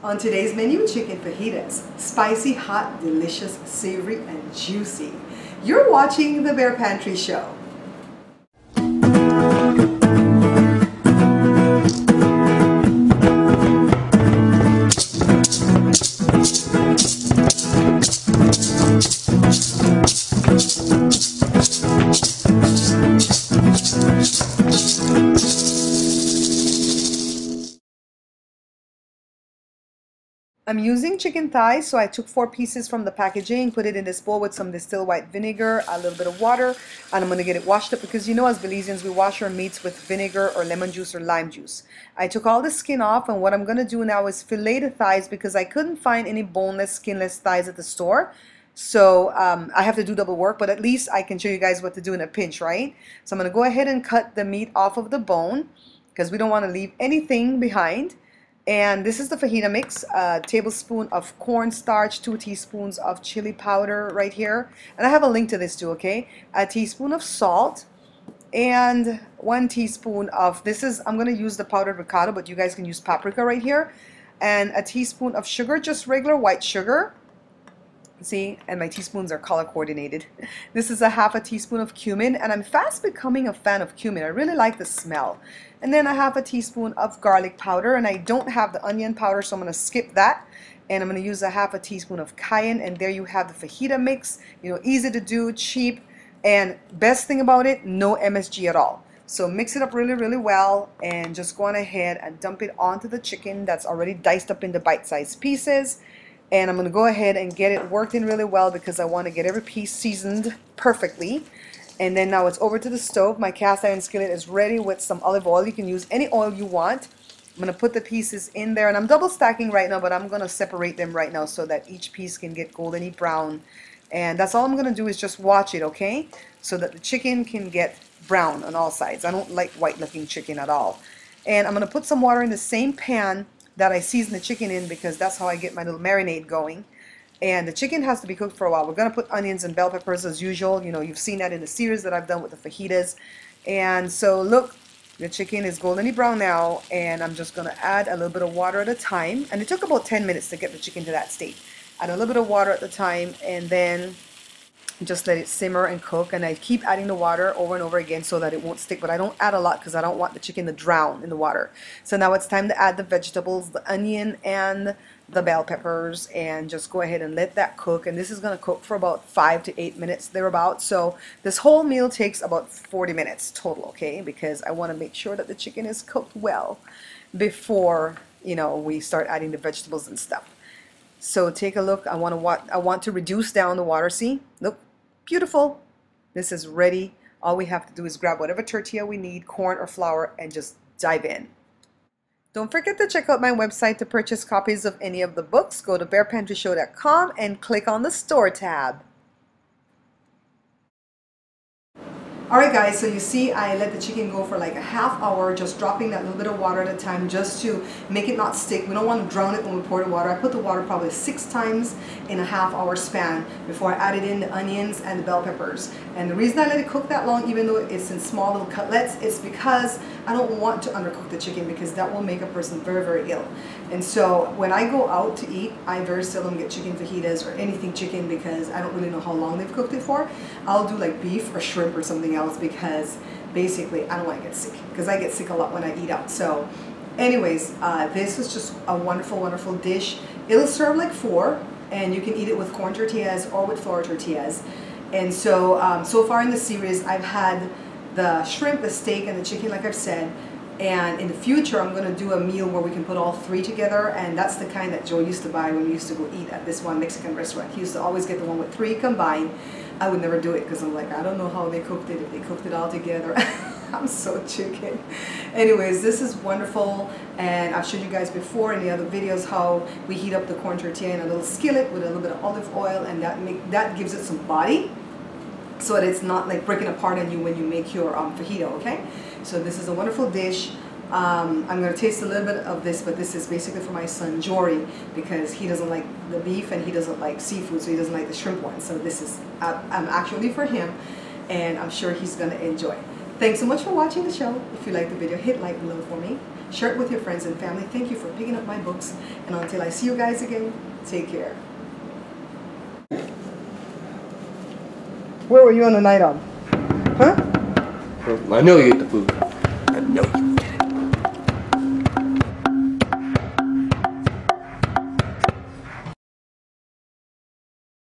On today's menu, chicken fajitas. Spicy, hot, delicious, savory, and juicy. You're watching The Bear Pantry Show. I'm using chicken thighs, so I took 4 pieces from the packaging, put it in this bowl with some distilled white vinegar, a little bit of water, and I'm going to get it washed up because you know as Belizeans we wash our meats with vinegar or lemon juice or lime juice. I took all the skin off, and what I'm going to do now is fillet the thighs because I couldn't find any boneless, skinless thighs at the store. So I have to do double work, but at least I can show you guys what to do in a pinch, right? So I'm going to go ahead and cut the meat off of the bone because we don't want to leave anything behind. And this is the fajita mix, a tablespoon of cornstarch, 2 teaspoons of chili powder right here. And I have a link to this too, okay? A teaspoon of salt and 1 teaspoon of, I'm going to use the powdered ricotta, but you guys can use paprika right here. And a teaspoon of sugar, just regular white sugar. See, and my teaspoons are color coordinated. This is a half a teaspoon of cumin, and I'm fast becoming a fan of cumin. I really like the smell. And then a half a teaspoon of garlic powder, and I don't have the onion powder, so I'm going to skip that. And I'm going to use a half a teaspoon of cayenne, and there you have the fajita mix. You know, easy to do, cheap, and best thing about it, no MSG at all. So mix it up really, really well, and just go on ahead and dump it onto the chicken that's already diced up into bite-sized pieces. And I'm going to go ahead and get it worked in really well because I want to get every piece seasoned perfectly. And then now it's over to the stove. My cast iron skillet is ready with some olive oil. You can use any oil you want. I'm going to put the pieces in there, and I'm double stacking right now, but I'm going to separate them right now so that each piece can get goldeny brown. And that's all I'm going to do is just watch it, okay? So that the chicken can get brown on all sides. I don't like white looking chicken at all. And I'm going to put some water in the same pan that I season the chicken in because that's how I get my little marinade going. And the chicken has to be cooked for a while. We're going to put onions and bell peppers as usual. You know, you've seen that in the series that I've done with the fajitas. And so look, the chicken is goldenly brown now, and I'm just going to add a little bit of water at a time. And it took about 10 minutes to get the chicken to that state. Add a little bit of water at the time, and then just let it simmer and cook. And I keep adding the water over and over again so that it won't stick, but I don't add a lot because I don't want the chicken to drown in the water. So now it's time to add the vegetables, the onion and the bell peppers, and just go ahead and let that cook. And this is going to cook for about 5 to 8 minutes thereabouts. So this whole meal takes about 40 minutes total, okay? Because I want to make sure that the chicken is cooked well before, you know, we start adding the vegetables and stuff. So take a look. I want to reduce down the water. See? Look, beautiful. This is ready. All we have to do is grab whatever tortilla we need, corn or flour, and just dive in. Don't forget to check out my website to purchase copies of any of the books. Go to bearpantryshow.com and click on the store tab. Alright guys, so you see I let the chicken go for like a half hour, just dropping that little bit of water at a time just to make it not stick. We don't want to drown it when we pour the water. I put the water probably 6 times in a half-hour span before I added in the onions and the bell peppers. And the reason I let it cook that long, even though it's in small little cutlets, is because I don't want to undercook the chicken because that will make a person very, very ill. And so when I go out to eat, I very seldom get chicken fajitas or anything chicken because I don't really know how long they've cooked it for. I'll do like beef or shrimp or something else because basically I don't want to get sick because I get sick a lot when I eat out. So anyways, this is just a wonderful, wonderful dish. It'll serve like 4, and you can eat it with corn tortillas or with flour tortillas. And so, so far in the series, I've had the shrimp, the steak, and the chicken, like I've said. And in the future, I'm going to do a meal where we can put all 3 together, and that's the kind that Joe used to buy when we used to go eat at this one Mexican restaurant. He used to always get the one with 3 combined. I would never do it because I'm like, I don't know how they cooked it, if they cooked it all together. I'm so chicken. Anyways, this is wonderful, and I've showed you guys before in the other videos how we heat up the corn tortilla in a little skillet with a little bit of olive oil, and that gives it some body so that it's not like breaking apart on you when you make your fajita, okay? So this is a wonderful dish. I'm going to taste a little bit of this, but this is basically for my son Jory because he doesn't like the beef and he doesn't like seafood, so he doesn't like the shrimp one. So this is actually for him, and I'm sure he's going to enjoy. Thanks so much for watching the show. If you like the video, hit like below for me. Share it with your friends and family. Thank you for picking up my books. And until I see you guys again, take care. Where were you on the night of? Huh? I know you ate the food.